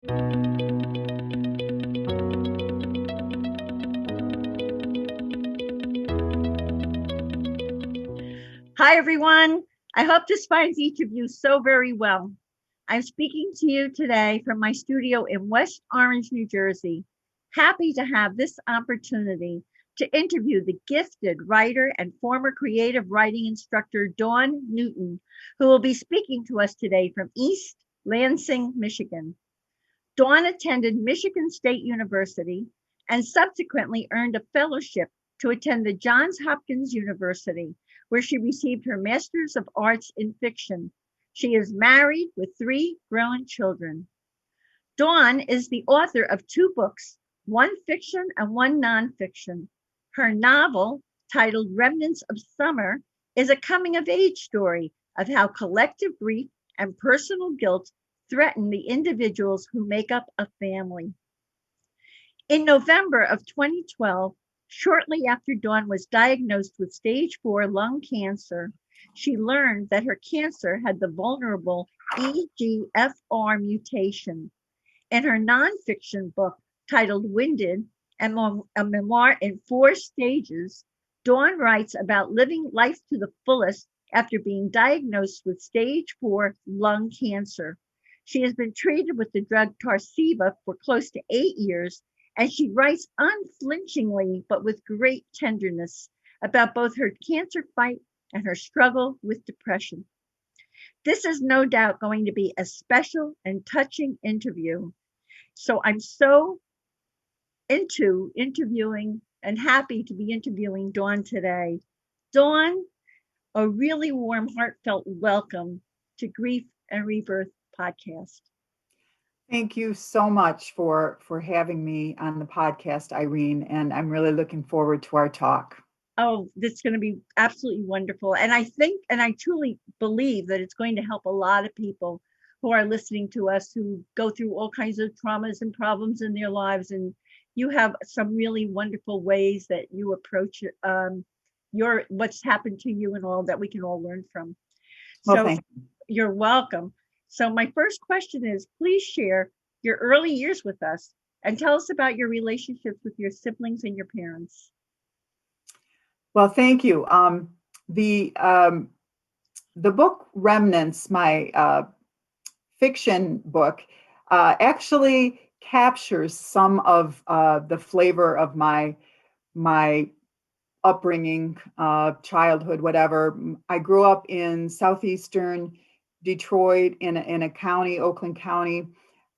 Hi, everyone. I hope this finds each of you so very well. I'm speaking to you today from my studio in West Orange, New Jersey. Happy to have this opportunity to interview the gifted writer and former creative writing instructor, Dawn Newton, who will be speaking to us today from East Lansing, Michigan. Dawn attended Michigan State University and subsequently earned a fellowship to attend the Johns Hopkins University, where she received her Master's of Arts in Fiction. She is married with 3 grown children. Dawn is the author of 2 books, one fiction and one nonfiction. Her novel, titled Remnants of Summer, is a coming-of-age story of how collective grief and personal guilt threaten the individuals who make up a family. In November of 2012, shortly after Dawn was diagnosed with stage 4 lung cancer, she learned that her cancer had the vulnerable EGFR mutation. In her nonfiction book titled Winded, and a memoir in 4 stages, Dawn writes about living life to the fullest after being diagnosed with stage 4 lung cancer. She has been treated with the drug Tarceva for close to 8 years, and she writes unflinchingly, but with great tenderness, about both her cancer fight and her struggle with depression. This is no doubt going to be a special and touching interview. So I'm so into interviewing and happy to be interviewing Dawn today. Dawn, a really warm, heartfelt welcome to Grief and Rebirth podcast. Thank you so much for having me on the podcast, Irene, and I'm really looking forward to our talk. Oh, that's going to be absolutely wonderful. And I think, and I truly believe that it's going to help a lot of people who are listening to us who go through all kinds of traumas and problems in their lives. And you have some really wonderful ways that you approach your what's happened to you and all that we can all learn from. Well, So thank you. You're welcome. So my first question is, please share your early years with us and tell us about your relationships with your siblings and your parents. Well, thank you. The book Remnants, my fiction book, actually captures some of the flavor of my upbringing, childhood, whatever. I grew up in southeastern Detroit in a county, Oakland County,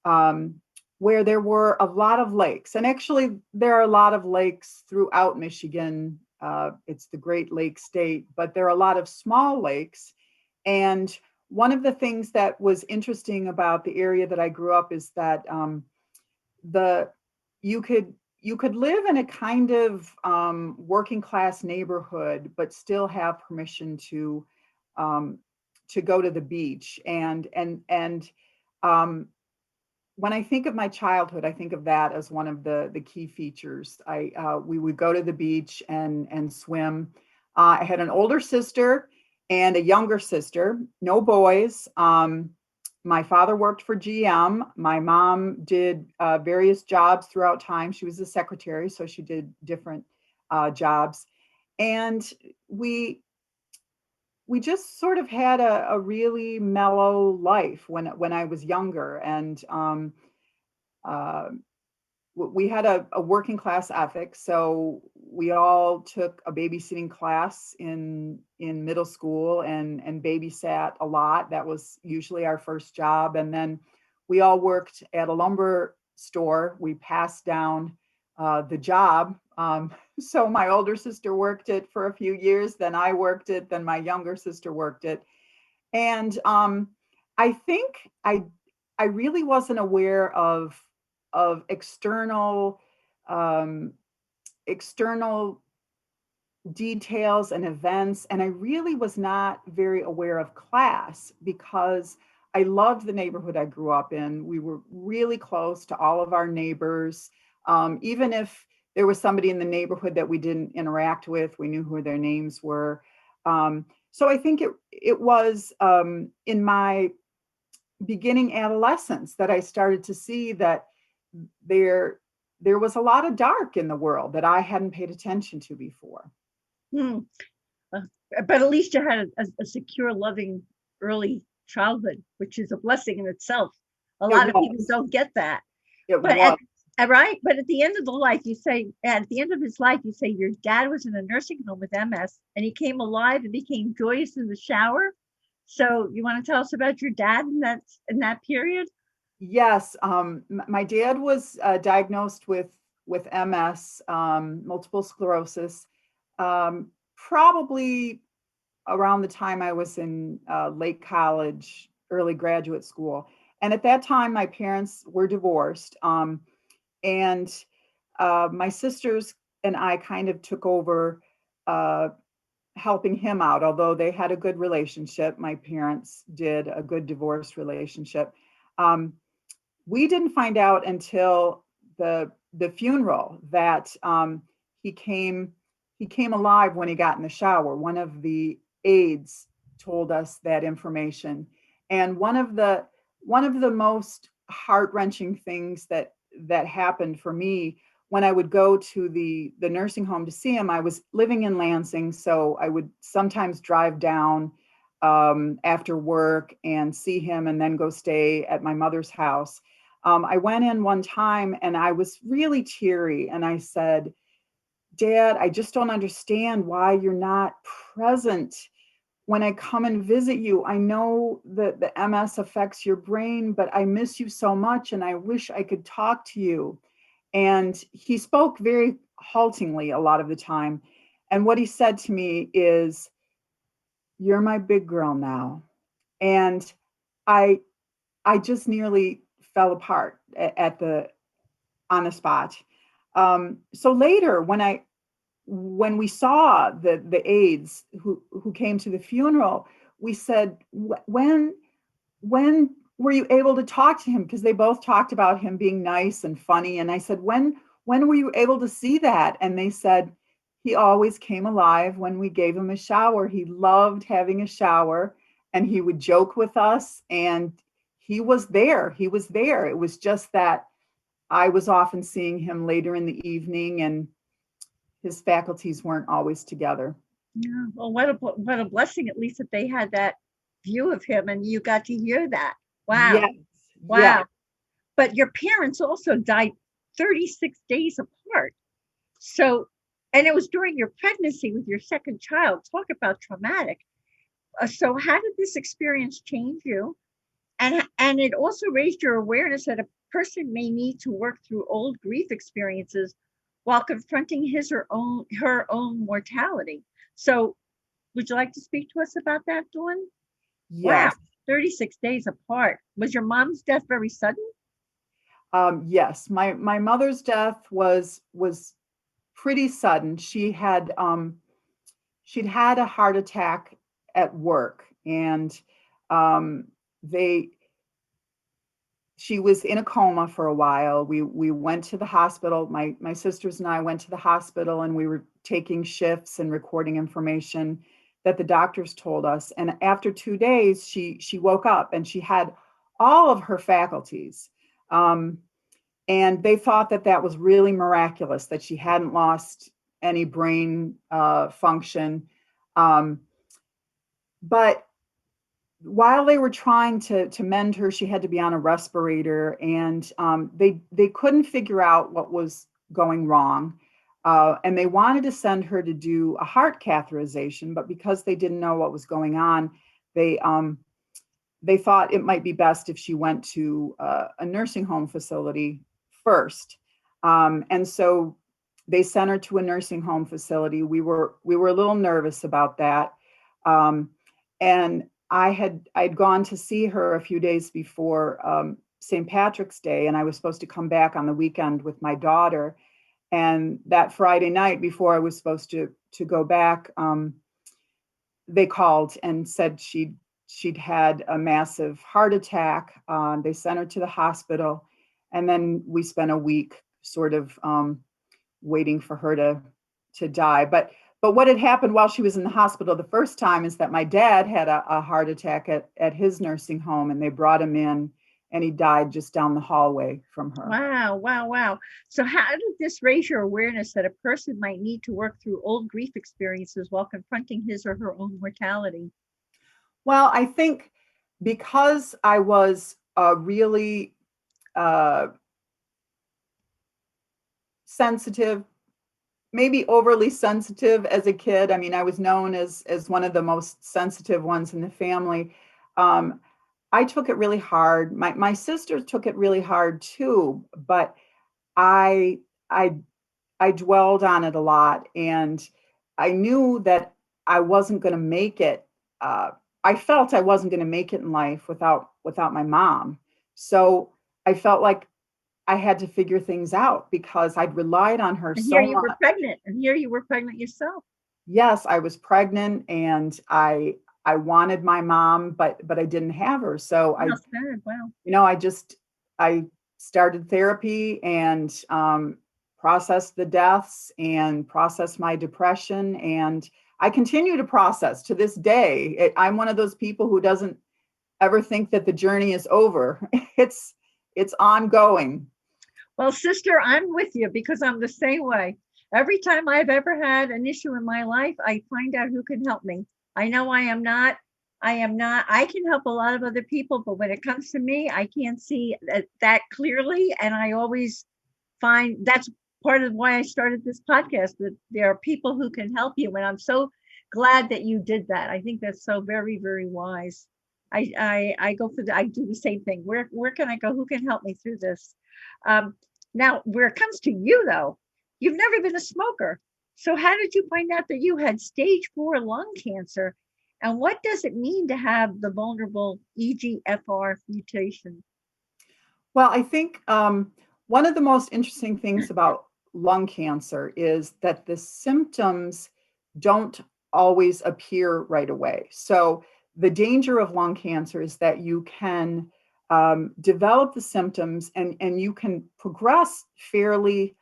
where there were a lot of lakes. And actually, there are a lot of lakes throughout Michigan. It's the Great Lakes state, but there are a lot of small lakes. And one of the things that was interesting about the area that I grew up is that you could live in a kind of working class neighborhood, but still have permission to go to the beach. And when I think of my childhood, I think of that as one of the key features. We would go to the beach and swim. I had an older sister and a younger sister, no boys. My father worked for GM. My mom did various jobs throughout time. She was a secretary, so she did different jobs. And we just sort of had a really mellow life when I was younger. And we had a working class ethic. So we all took a babysitting class in middle school and babysat a lot. That was usually our first job. And then we all worked at a lumber store. We passed down the job. So my older sister worked it for a few years, then I worked it, then my younger sister worked it. And I think I really wasn't aware of external details and events. And I really was not very aware of class because I loved the neighborhood I grew up in. We were really close to all of our neighbors. Even if there was somebody in the neighborhood that we didn't interact with, we knew who their names were. So I think it was in my beginning adolescence that I started to see that there there was a lot of dark in the world that I hadn't paid attention to before. Hmm. Uh, but at least you had a secure, loving early childhood, which is a blessing in itself. A It lot of people was. don't get that. It But was. right, but at the end of the life, you say at the end of his life, you say your dad was in a nursing home with MS, and he came alive and became joyous in the shower. So you want to tell us about your dad in that period? Yes, my dad was diagnosed with MS, multiple sclerosis, probably around the time I was in late college, early graduate school. And at that time, my parents were divorced, and my sisters and I kind of took over uh, helping him out. Although they had a good relationship, my parents did a good divorce relationship. Um, we didn't find out until the funeral that he came he came alive when he got in the shower. One of the aides told us that information, and one of the most heart-wrenching things that happened for me when I would go to the nursing home to see him. I was living in Lansing, so I would sometimes drive down after work and see him and then go stay at my mother's house. I went in one time and I was really teary and I said, Dad, I just don't understand why you're not present when I come and visit you. I know that the MS affects your brain, but I miss you so much and I wish I could talk to you. And he spoke very haltingly a lot of the time. And what he said to me is, You're my big girl now. And I I just nearly fell apart at the on the spot. So later, when we saw the aides who came to the funeral, we said, when were you able to talk to him? Because they both talked about him being nice and funny. And I said, when were you able to see that? And they said, he always came alive when we gave him a shower. He loved having a shower and he would joke with us. And he was there. He was there. It was just that I was often seeing him later in the evening and his faculties weren't always together. Yeah. Well, what a blessing, at least that they had that view of him, and you got to hear that. Wow, Yes, yes, wow. But your parents also died 36 days apart. So, and it was during your pregnancy with your second child. Talk about traumatic. So, how did this experience change you? And it also raised your awareness that a person may need to work through old grief experiences while confronting his or own her own mortality. So, would you like to speak to us about that, Dawn? Wow, yes. 36 days apart. Was your mom's death very sudden? Yes, my mother's death was pretty sudden. She'd had a heart attack at work, and um, they she was in a coma for a while. We went to the hospital. My sisters and I went to the hospital, and we were taking shifts and recording information that the doctors told us. And after 2 days, she woke up and she had all of her faculties. Um, and they thought that that was really miraculous, that she hadn't lost any brain function. Um, but while they were trying to mend her, she had to be on a respirator, and they couldn't figure out what was going wrong. And they wanted to send her to do a heart catheterization, but because they didn't know what was going on, they they thought it might be best if she went to a nursing home facility first. And so they sent her to a nursing home facility. We were a little nervous about that. Um, and I'd gone to see her a few days before St. Patrick's Day, and I was supposed to come back on the weekend with my daughter. And that Friday night before I was supposed to go back, they called and said she'd had a massive heart attack. They sent her to the hospital, and then we spent a week sort of waiting for her to die. But But what had happened while she was in the hospital the first time is that my dad had a heart attack at his nursing home, and they brought him in, and he died just down the hallway from her. Wow, wow, wow. So, how did this raise your awareness that a person might need to work through old grief experiences while confronting his or her own mortality? Well, I think because I was really uh, sensitive, maybe overly sensitive as a kid. I mean, I was known as one of the most sensitive ones in the family. Um, I took it really hard. My sisters took it really hard too, but I I I dwelled on it a lot, and I knew that I wasn't going to make it. Uh, I felt I wasn't going to make it in life without my mom. So I felt like I had to figure things out because I'd relied on her And here so you were much. pregnant, and here you were pregnant yourself. Yes, I was pregnant, and I wanted my mom, but I didn't have her. So Well said. Wow. I started therapy and processed the deaths and processed my depression, and I continue to process to this day. I'm one of those people who doesn't ever think that the journey is over. It's it's ongoing. Well, sister, I'm with you because I'm the same way. Every time I've ever had an issue in my life, I find out who can help me. I know I can help a lot of other people, but when it comes to me, I can't see that clearly. And I always find that's part of why I started this podcast, that there are people who can help you. And I'm so glad that you did that. I think that's so very, very wise. I go for I do the same thing. Where can I go? Who can help me through this? Um, Now, where it comes to you, though, you've never been a smoker. So, how did you find out that you had stage 4 lung cancer? And what does it mean to have the vulnerable EGFR mutation? Well, I think one of the most interesting things about lung cancer is that the symptoms don't always appear right away. So, the danger of lung cancer is that you can develop the symptoms, and you can progress fairly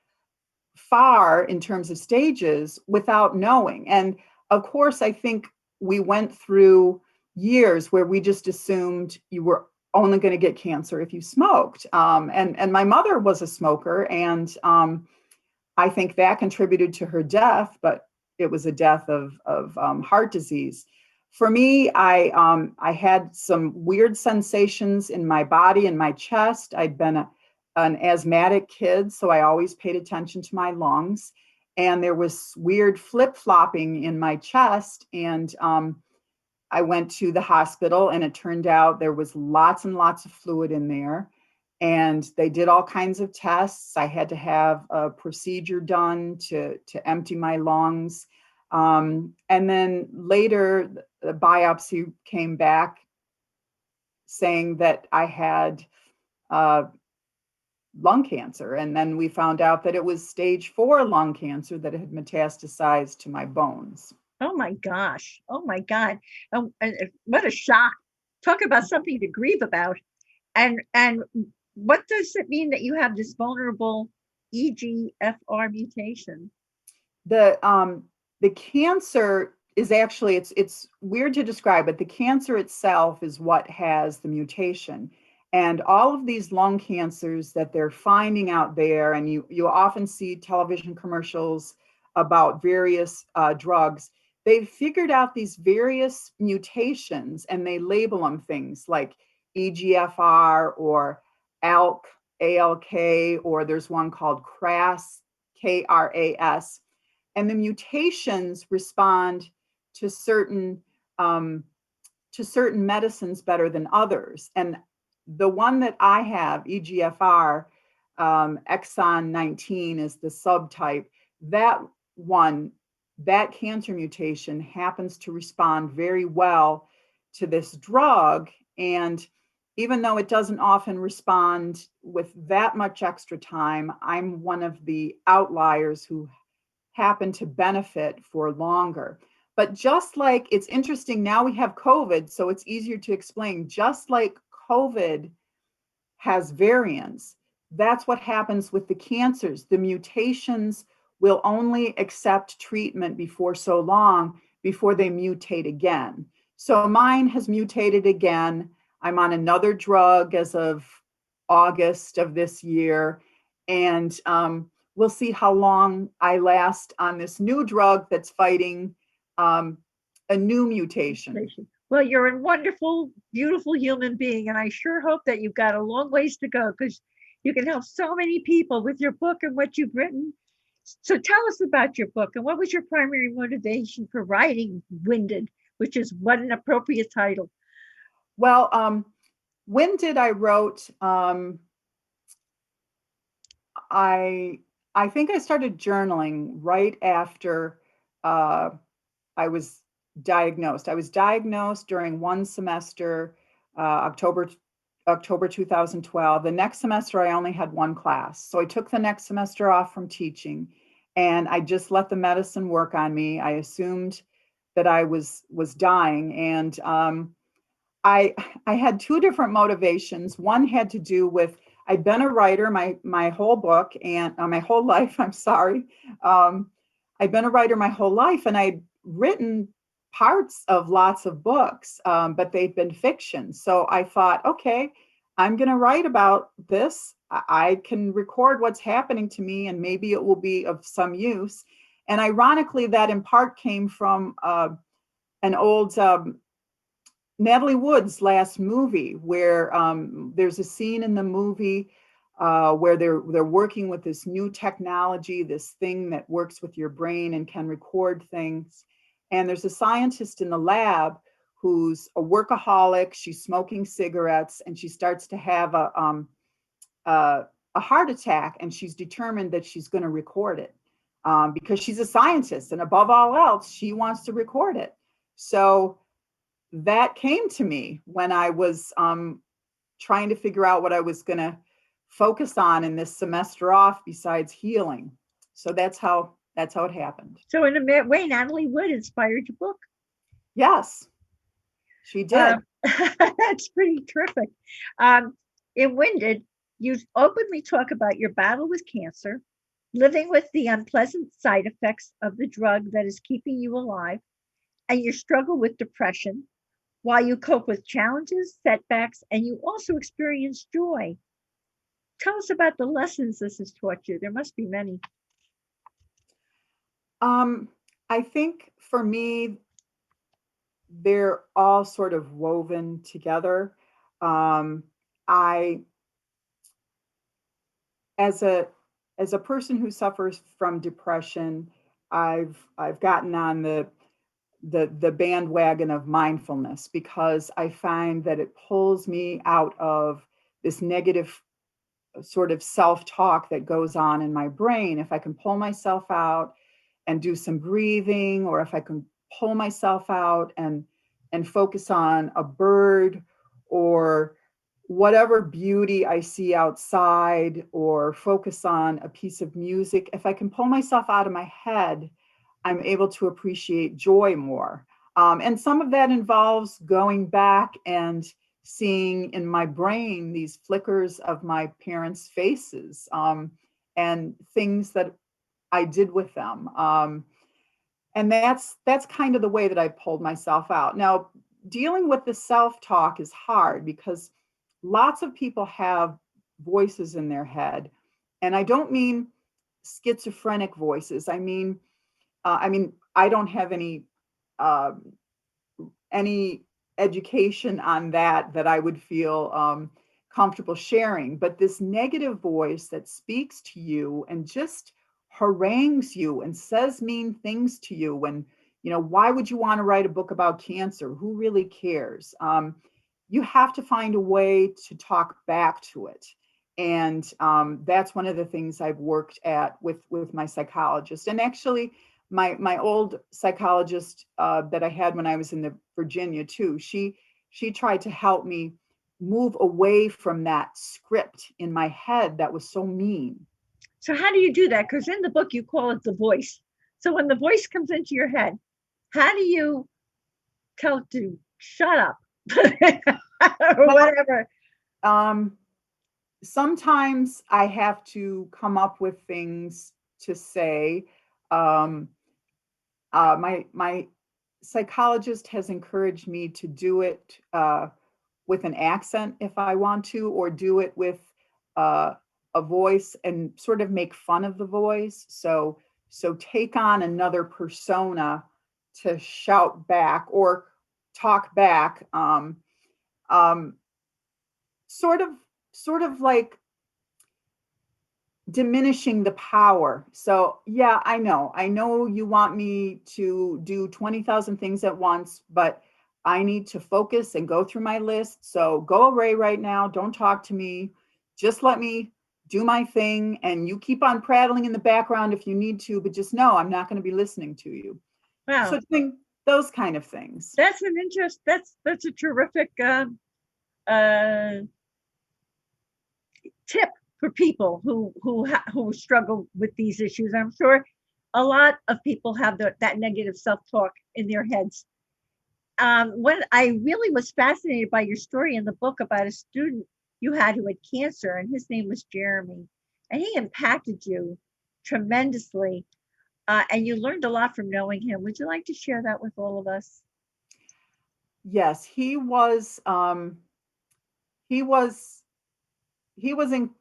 far in terms of stages without knowing. And of course, I think we went through years where we just assumed you were only going to get cancer if you smoked. And my mother was a smoker, and I think that contributed to her death, but it was a death of heart disease. For me, I had some weird sensations in my body and my chest. I'd been an asthmatic kid, so I always paid attention to my lungs. And there was weird flip flopping in my chest. And I went to the hospital, and it turned out there was lots and lots of fluid in there. And they did all kinds of tests. I had to have a procedure done to empty my lungs. And then later, the biopsy came back saying that I had uh, lung cancer. And then we found out that it was stage 4 lung cancer that had metastasized to my bones. Oh my gosh. Oh my God. What a shock. Talk about something to grieve about. And what does it mean that you have this vulnerable EGFR mutation? The cancer is actually, it's weird to describe, but the cancer itself is what has the mutation. And all of these lung cancers that they're finding out there, and you often see television commercials about various drugs. They've figured out these various mutations, and they label them things like EGFR or ALK, ALK, or there's one called KRAS, KRAS. And the mutations respond to certain um, to certain medicines better than others. And the one that I have, EGFR, exon 19 is the subtype. That one, that cancer mutation happens to respond very well to this drug. And even though it doesn't often respond with that much extra time, I'm one of the outliers who happen to benefit for longer. But just like it's interesting, now we have COVID, so it's easier to explain. Just like COVID has variants, that's what happens with the cancers. The mutations will only accept treatment before so long before they mutate again. So mine has mutated again. I'm on another drug as of August of this year. And we'll see how long I last on this new drug that's fighting a new mutation. Well, you're a wonderful, beautiful human being, and I sure hope that you've got a long ways to go because you can help so many people with your book and what you've written. So tell us about your book and what was your primary motivation for writing Winded, which is what an appropriate title. Well, Winded I wrote, I think I started journaling right after I was diagnosed. I was diagnosed during one semester, October 2012. The next semester, I only had one class. So I took the next semester off from teaching and I just let the medicine work on me. I assumed that I was dying. And I had two different motivations. One had to do with I'd been a writer my whole book and my whole life. I'm sorry. I'd been a writer my whole life, and I'd written parts of lots of books, but they'd been fiction. So I thought, okay, I'm going to write about this. I can record what's happening to me, and maybe it will be of some use. And ironically, that in part came from an old Natalie Wood's last movie, where there's a scene in the movie where they're working with this new technology, this thing that works with your brain and can record things. And there's a scientist in the lab who's a workaholic. She's smoking cigarettes, and she starts to have a heart attack, and she's determined that she's going to record it because she's a scientist, and above all else, she wants to record it. So that came to me when I was trying to figure out what I was going to focus on in this semester off besides healing. So that's how it happened. So in a way, Natalie Wood inspired your book. Yes, she did. That's pretty terrific. In Winded, you openly talk about your battle with cancer, living with the unpleasant side effects of the drug that is keeping you alive, and your struggle with depression, while you cope with challenges, setbacks, and you also experience joy. Tell us about the lessons this has taught you. There must be many. I think for me, they're all sort of woven together. I, as a person who suffers from depression, I've gotten on the bandwagon of mindfulness because I find that it pulls me out of this negative sort of self-talk that goes on in my brain. If I can pull myself out and do some breathing, or if I can pull myself out and focus on a bird or whatever beauty I see outside, or focus on a piece of music, if I can pull myself out of my head, I'm able to appreciate joy more. And some of that involves going back and seeing in my brain these flickers of my parents' faces and things that I did with them. And that's kind of the way that I pulled myself out. Now, dealing with the self-talk is hard because lots of people have voices in their head. And I don't mean schizophrenic voices. I mean, I don't have any education on that I would feel comfortable sharing. But this negative voice that speaks to you and just harangues you and says mean things to you, and why would you want to write a book about cancer? Who really cares? You have to find a way to talk back to it. And that's one of the things I've worked at with my psychologist. And actually, my old psychologist that I had when I was in the Virginia too, she tried to help me move away from that script in my head that was so mean. So how do you do that? Because in the book you call it the voice. So when the voice comes into your head, how do you tell it to shut up or whatever? Sometimes I have to come up with things to say, my psychologist has encouraged me to do it with an accent if I want to, or do it with uh, a voice and sort of make fun of the voice. So take on another persona to shout back or talk back. Um, sort of sort of like diminishing the power. So yeah, I know you want me to do 20,000 things at once, but I need to focus and go through my list. So go away right now, don't talk to me, just let me do my thing, and you keep on prattling in the background if you need to, but just know I'm not going to be listening to you. Wow. So doing those kind of things. That's an interest. That's a terrific uh, tip for people who struggle with these issues. I'm sure a lot of people have that negative self-talk in their heads. When I really was fascinated by your story in the book about a student you had who had cancer, and his name was Jeremy, and he impacted you tremendously, and you learned a lot from knowing him. Would you like to share that with all of us? Yes, he was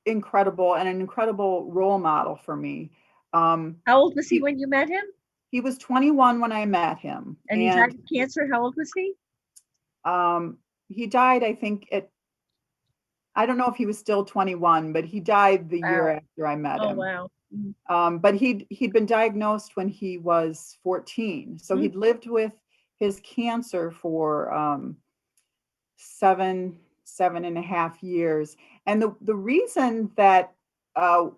incredible and an incredible role model for me. Um, How old was he he, when you met him? he was 21 when I met him, And he died and of cancer. How old was he? he died, I think, I don't know if he was still 21, but he died the year Wow. after I met Oh, him. wow. Mm. But he'd been diagnosed when he was 14, so Mm. he'd lived with his cancer for seven and a half years. And the reason that uh,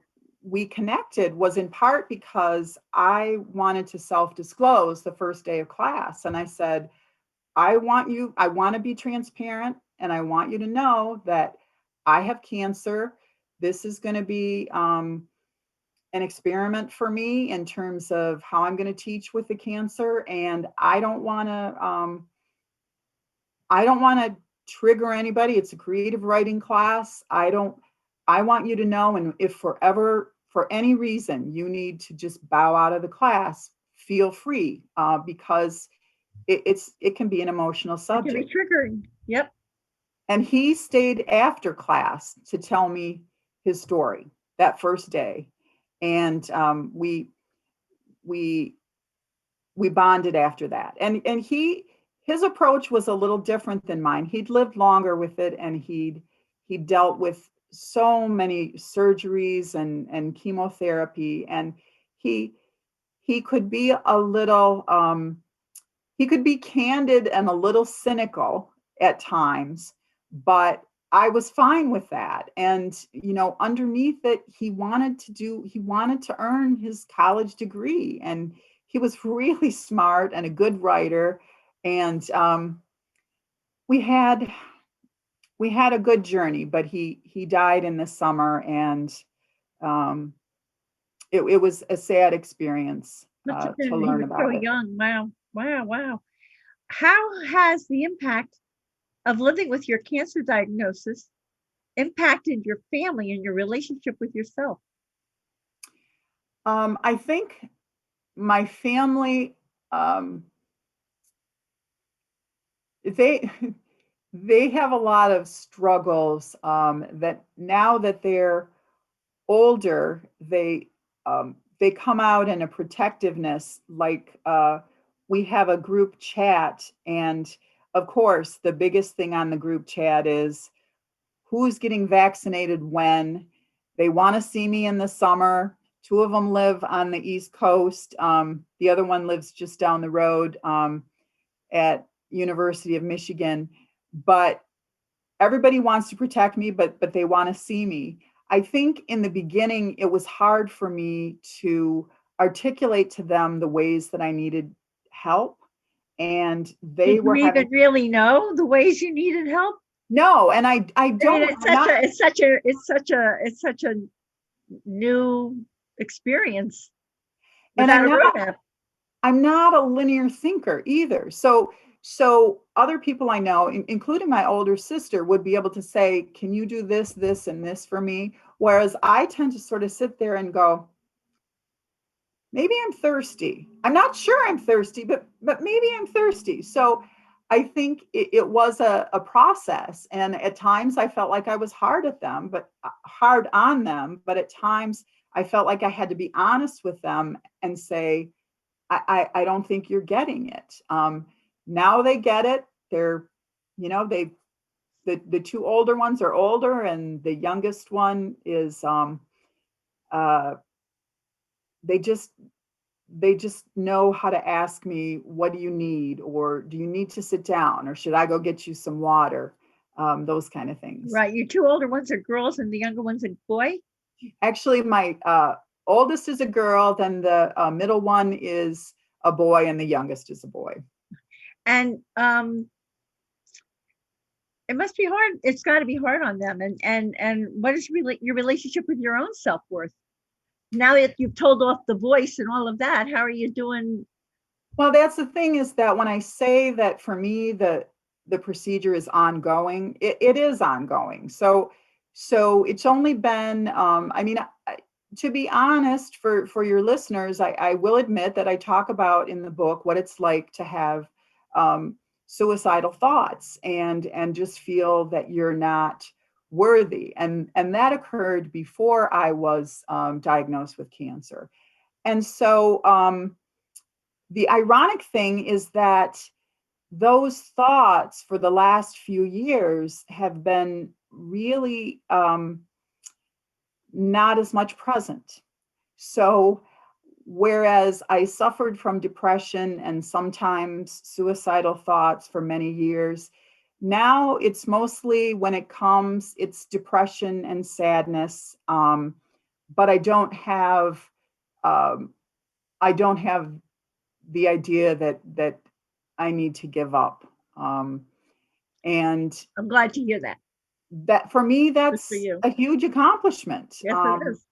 we connected was in part because I wanted to self-disclose the first day of class. And I said, I want to be transparent, and I want you to know that I have cancer. This is going to be an experiment for me in terms of how I'm going to teach with the cancer. And I don't want to trigger anybody. It's a creative writing class. I want you to know, and if forever, for any reason, you need to just bow out of the class, feel free, because it can be an emotional It can be subject. triggering. Yep. And he stayed after class to tell me his story that first day. And we we bonded after that. And his approach was a little different than mine. He'd lived longer with it, and he dealt with so many surgeries and chemotherapy, and he he could be a little he could be candid and a little cynical at times, but I was fine with that. And underneath it, he wanted to earn his college degree, and he was really smart and a good writer. And we had we had a good journey, but he died in the summer, and um, it was a sad experience Must have to been, he learn was so about it. young. Wow. Wow. Wow. How has the impact of living with your cancer diagnosis impacted your family and your relationship with yourself? I think my family, um, they they have a lot of struggles, that now that they're older, they come out in a protectiveness. Like, we have a group chat, and of course the biggest thing on the group chat is who's getting vaccinated when. They want to see me in the summer. Two of them live on the East Coast. The other one lives just down the road, at University of Michigan. But everybody wants to protect me, but they want to see me. I think in the beginning it was hard for me to articulate to them the ways that I needed help, and Did they you were even having really know the ways you needed help? no, and I I mean, don't. I'm not. it's such a new experience And without a roadmap. I'm not a linear thinker either. So other people I know, including my older sister, would be able to say, "Can you do this, this, and this for me?" Whereas I tend to sort of sit there and go, maybe I'm thirsty. I'm not sure I'm thirsty, but maybe I'm thirsty. So I think it was a process. And at times I felt like I was hard at them, but hard on them. But at times I felt like I had to be honest with them and say, I don't think you're getting it. Now they get it. They're, they the two older ones are older, and the youngest one is uh, they just they just know how to ask me, what do you need, or do you need to sit down, or should I go get you some water, those kind of things. Right. Your two older ones are girls and the younger one's a boy. Actually, my oldest is a girl, then the middle one is a boy, and the youngest is a boy. And it must be hard. It's got to be hard on them. And what is really your relationship with your own self-worth? Now that you've told off the voice and all of that, how are you doing? Well, that's the thing, is that when I say that for me the procedure is ongoing, it is ongoing. So it's only been I mean, to be honest, for your listeners, I will admit that I talk about in the book what it's like to have suicidal thoughts and just feel that you're not worthy, and that occurred before I was diagnosed with cancer. And so the ironic thing is that those thoughts for the last few years have been really not as much present. So, whereas I suffered from depression and sometimes suicidal thoughts for many years, now it's mostly, when it comes, it's depression and sadness. But um, I don't have the idea that I need to give up. And I'm glad to hear that. that, for me, Good for that's you. a huge accomplishment, Yes, it is.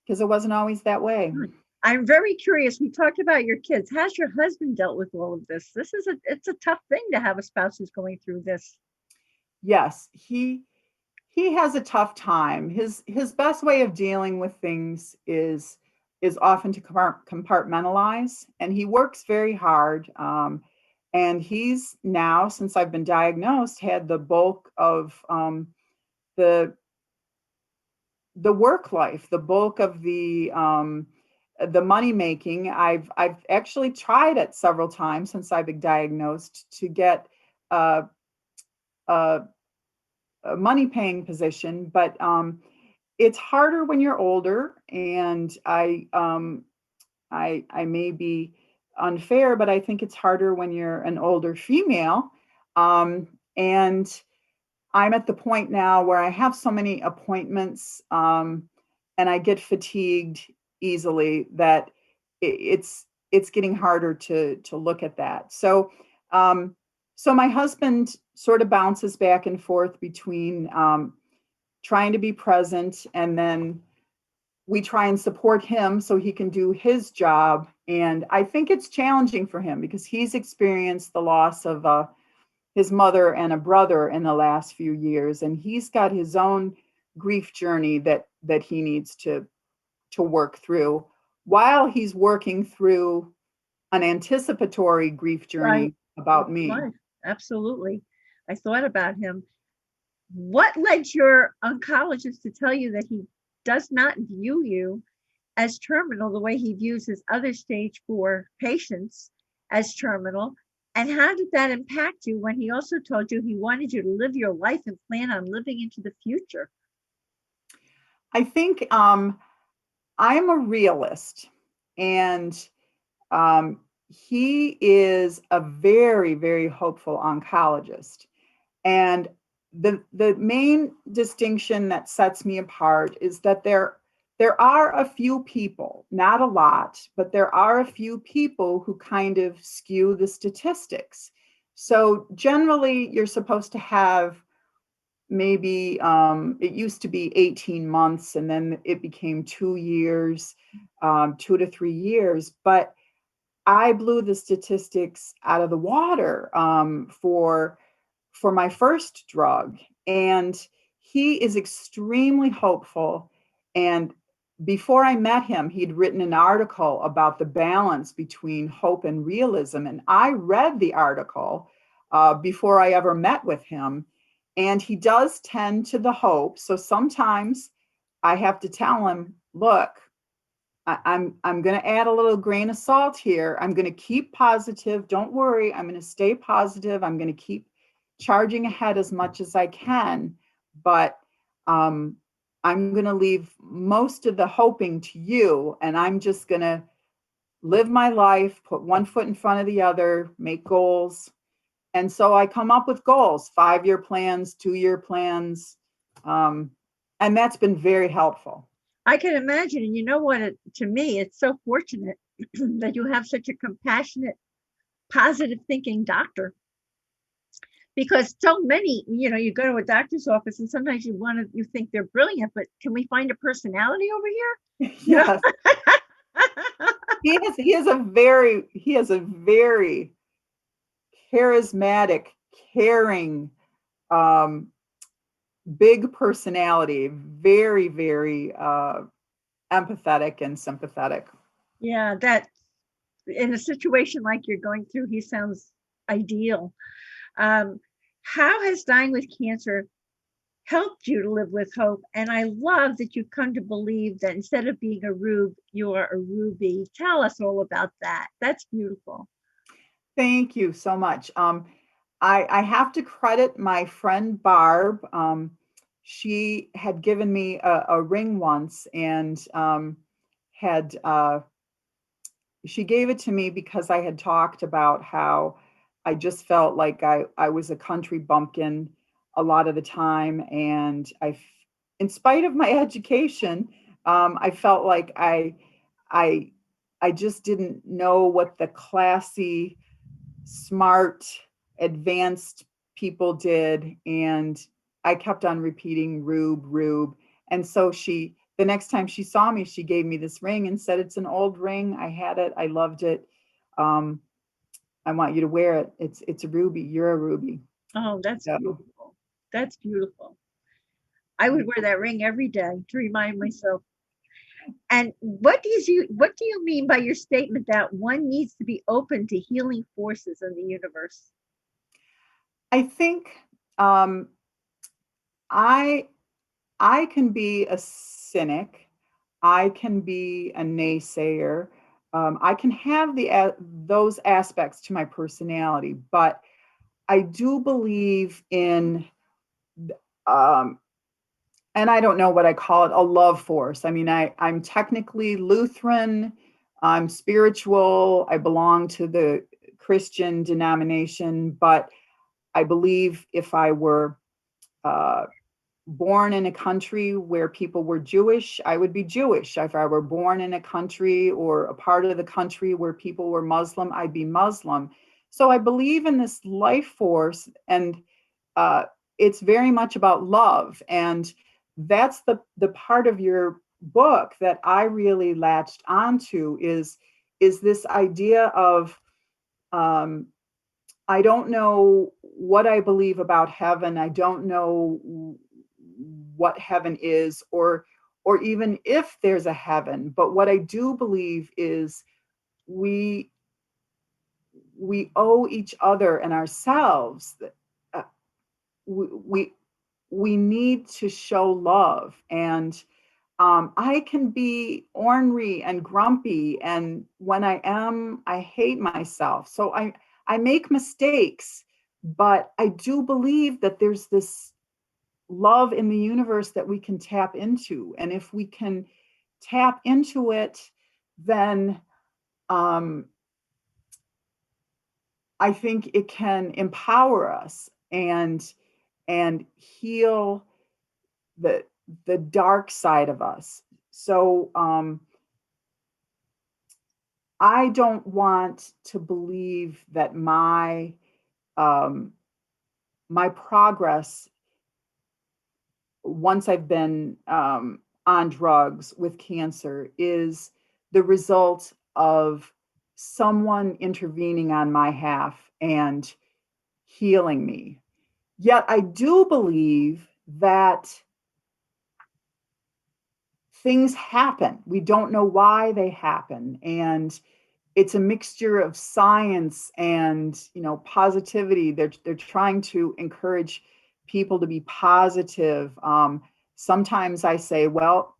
because it wasn't always that way. I'm very curious. We talked about your kids. How's your husband dealt with all of this? It's a tough thing to have a spouse who's going through this. Yes, he has a tough time. His best way of dealing with things is often to compartmentalize, and he works very hard. And he's now, since I've been diagnosed, had the bulk of the the work life, the bulk of the money making. I've actually tried it several times since I've been diagnosed to get a, a, a money paying position, but it's harder when you're older. And I may be unfair, but I think it's harder when you're an older female. And I'm at the point now where I have so many appointments, and I get fatigued easily, that it's getting harder to look at that. So my husband sort of bounces back and forth between trying to be present, and then we try and support him so he can do his job. And I think it's challenging for him because he's experienced the loss of his mother and a brother in the last few years, and he's got his own grief journey that he needs to work through, while he's working through an anticipatory grief Right. journey about me. Right. Absolutely. I thought about him. What led your oncologist to tell you that he does not view you as terminal the way he views his other stage 4 patients as terminal? And how did that impact you when he also told you he wanted you to live your life and plan on living into the future? I think I'm a realist, and he is a very, very hopeful oncologist. And the main distinction that sets me apart is that there are a few people, not a lot, but there are a few people who kind of skew the statistics. So generally, you're supposed to have maybe it used to be 18 months, and then it became 2 years, 2 to 3 years. But I blew the statistics out of the water for my first drug. And he is extremely hopeful and before I met him, he'd written an article about the balance between hope and realism. And I read the article before I ever met with him. And he does tend to the hope. So sometimes I have to tell him, look, I'm going to add a little grain of salt here. I'm going to keep positive. Don't worry. I'm going to stay positive. I'm going to keep charging ahead as much as I can. But I'm going to leave most of the hoping to you. And I'm just going to live my life, put one foot in front of the other, make goals. And so I come up with goals, 5-year plans, 2-year plans. And that's been very helpful. I can imagine. And you know what? To me, it's so fortunate that you have such a compassionate, positive thinking doctor. Because so many, you go to a doctor's office and sometimes you think they're brilliant, but can we find a personality over here? Yes. He has a very charismatic, caring, big personality, very, very empathetic and sympathetic. Yeah, that in a situation like you're going through, he sounds ideal. How has dying with cancer helped you to live with hope? And I love that you've come to believe that instead of being a rube, you are a ruby. Tell us all about that. That's beautiful. Thank you so much. I have to credit my friend Barb. She had given me a ring once, and had she gave it to me because I had talked about how I just felt like I was a country bumpkin a lot of the time, and in spite of my education, I felt like I I just didn't know what the classy, smart, advanced people did. And I kept on repeating rube, rube. And so the next time she saw me, she gave me this ring and said, it's an old ring. I had it. I loved it. I want you to wear it. It's a ruby. You're a ruby. Oh, that's So, beautiful. That's beautiful. I would wear that ring every day to remind myself. And what do you mean by your statement that one needs to be open to healing forces in the universe? I think I I can be a cynic. I can be a naysayer. I can have those aspects to my personality, but I do believe in, um, and I don't know what I call it, a love force. I mean, I'm technically Lutheran. I'm spiritual. I belong to the Christian denomination, but I believe if I were uh, born in a country where people were Jewish, I would be Jewish. If I were born in a country or a part of the country where people were Muslim, I'd be Muslim. So I believe in this life force, and uh, it's very much about love. And that's the part of your book that I really latched onto is this idea of, um, I don't know what I believe about heaven. I don't know what heaven is, or even if there's a heaven. But what I do believe is we we owe each other and ourselves. Uh, we, we we need to show love, and I can be ornery and grumpy, and when I am, I hate myself. So I make mistakes, but I do believe that there's this love in the universe that we can tap into. And if we can tap into it, then um, I think it can empower us and heal the the dark side of us. So I don't want to believe that um, my progress once I've been on drugs with cancer is the result of someone intervening on my behalf and healing me. Yet I do believe that things happen. We don't know why they happen. And it's a mixture of science and, positivity. They're trying to encourage people to be positive. Sometimes I say, well,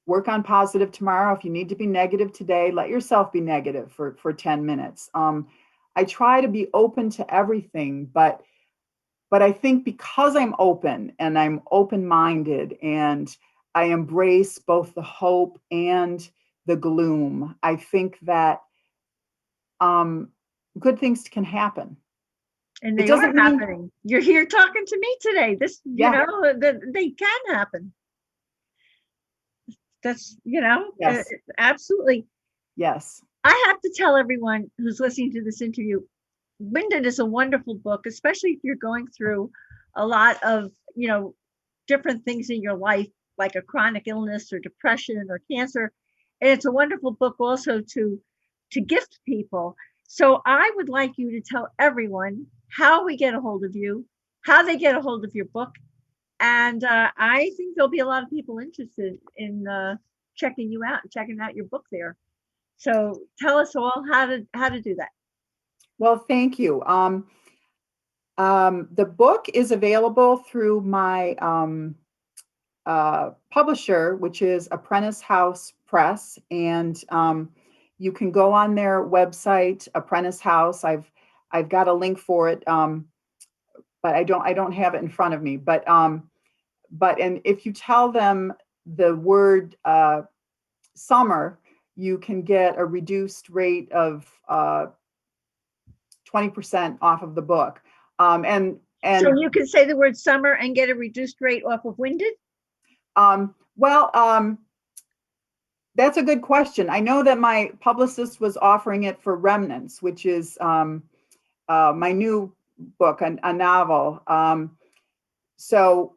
work on positive tomorrow. If you need to be negative today, let yourself be negative for 10 minutes. I try to be open to everything, but I think because I'm open and I'm open-minded and I embrace both the hope and the gloom, I think that good things can happen. And It they are doesn't mean, happening. You're here talking to me today. This, yeah, they can happen. That's, yes, absolutely. yes. I have to tell everyone who's listening to this interview, Winded is a wonderful book, especially if you're going through a lot of, different things in your life, like a chronic illness or depression or cancer. And it's a wonderful book also to gift people. So I would like you to tell everyone how we get a hold of you, how they get a hold of your book. And I think there'll be a lot of people interested in checking you out, checking out your book there. So tell us all how to do that. Well, thank you. The book is available through my publisher, which is Apprentice House Press, and you can go on their website, Apprentice House. I've got a link for it, but I don't have it in front of me. And if you tell them the word summer, you can get a reduced rate of 20% off of the book. So you can say the word summer and get a reduced rate off of Winded? Well, that's a good question. I know that my publicist was offering it for Remnants, which is my new book, a novel. So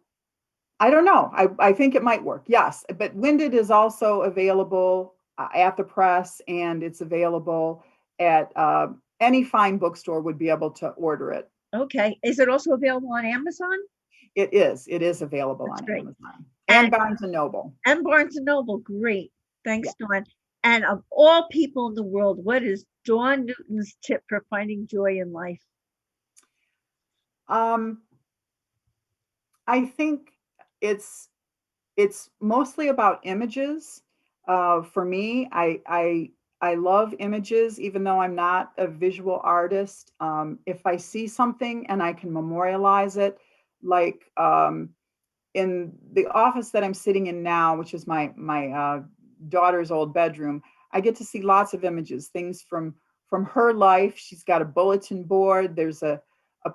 I don't know. I think it might work. Yes, but Winded is also available at the press, and it's available at any fine bookstore would be able to order it. Okay. Is it also available on Amazon? It is. It is available That's on great. Amazon and Barnes and Noble. And Barnes and Noble. Great. Yeah. Thanks, Dawn. And of all people in the world, what is Dawn Newton's tip for finding joy in life? I think it's mostly about images. For me, I love images, even though I'm not a visual artist. If I see something and I can memorialize it, like in the office that I'm sitting in now, which is my daughter's old bedroom, I get to see lots of images, things from her life. She's got a bulletin board. There's a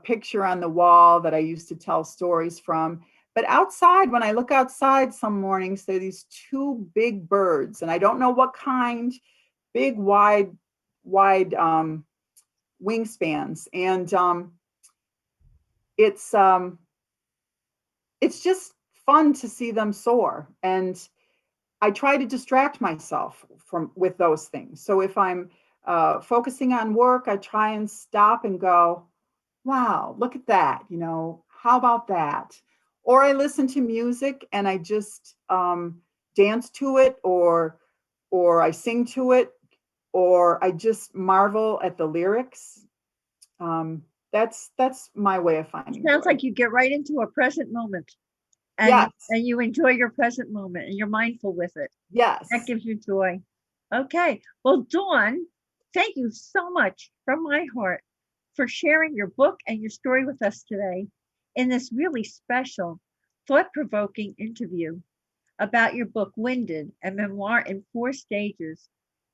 picture on the wall that I used to tell stories from. But outside, when I look outside some mornings, there are these two big birds, and I don't know what kind, big, wide wingspans. And it's just fun to see them soar. And I try to distract myself with those things. So if I'm focusing on work, I try and stop and go, wow, look at that. How about that? Or I listen to music and I just dance to it, or I sing to it, or I just marvel at the lyrics. That's my way of finding Sounds joy. like you get right into a present moment. And, Yes. and you enjoy your present moment and you're mindful with it. Yes. That gives you joy. Okay. Well, Dawn, thank you so much from my heart for sharing your book and your story with us today in this really special, thought-provoking interview about your book, Winded, a memoir in 4 stages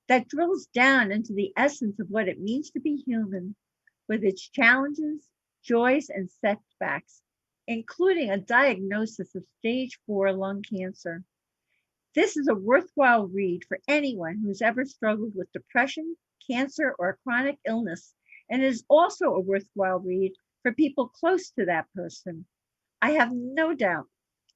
that drills down into the essence of what it means to be human, with its challenges, joys, and setbacks, including a diagnosis of stage 4 lung cancer. This is a worthwhile read for anyone who's ever struggled with depression, cancer, or a chronic illness, and is also a worthwhile read for people close to that person. I have no doubt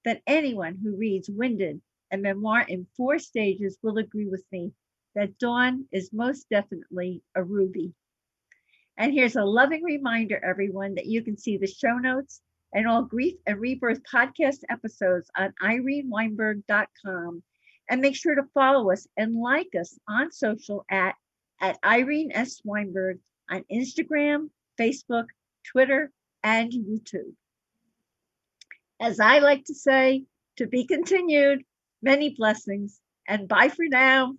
that anyone who reads Winded, a memoir in 4 stages, will agree with me that Dawn is most definitely a Ruby. And here's a loving reminder, everyone, that you can see the show notes and all Grief and Rebirth podcast episodes on ireneweinberg.com. And make sure to follow us and like us on social at Irene S. Weinberg on Instagram, Facebook, Twitter, and YouTube. As I like to say, to be continued, many blessings, and bye for now.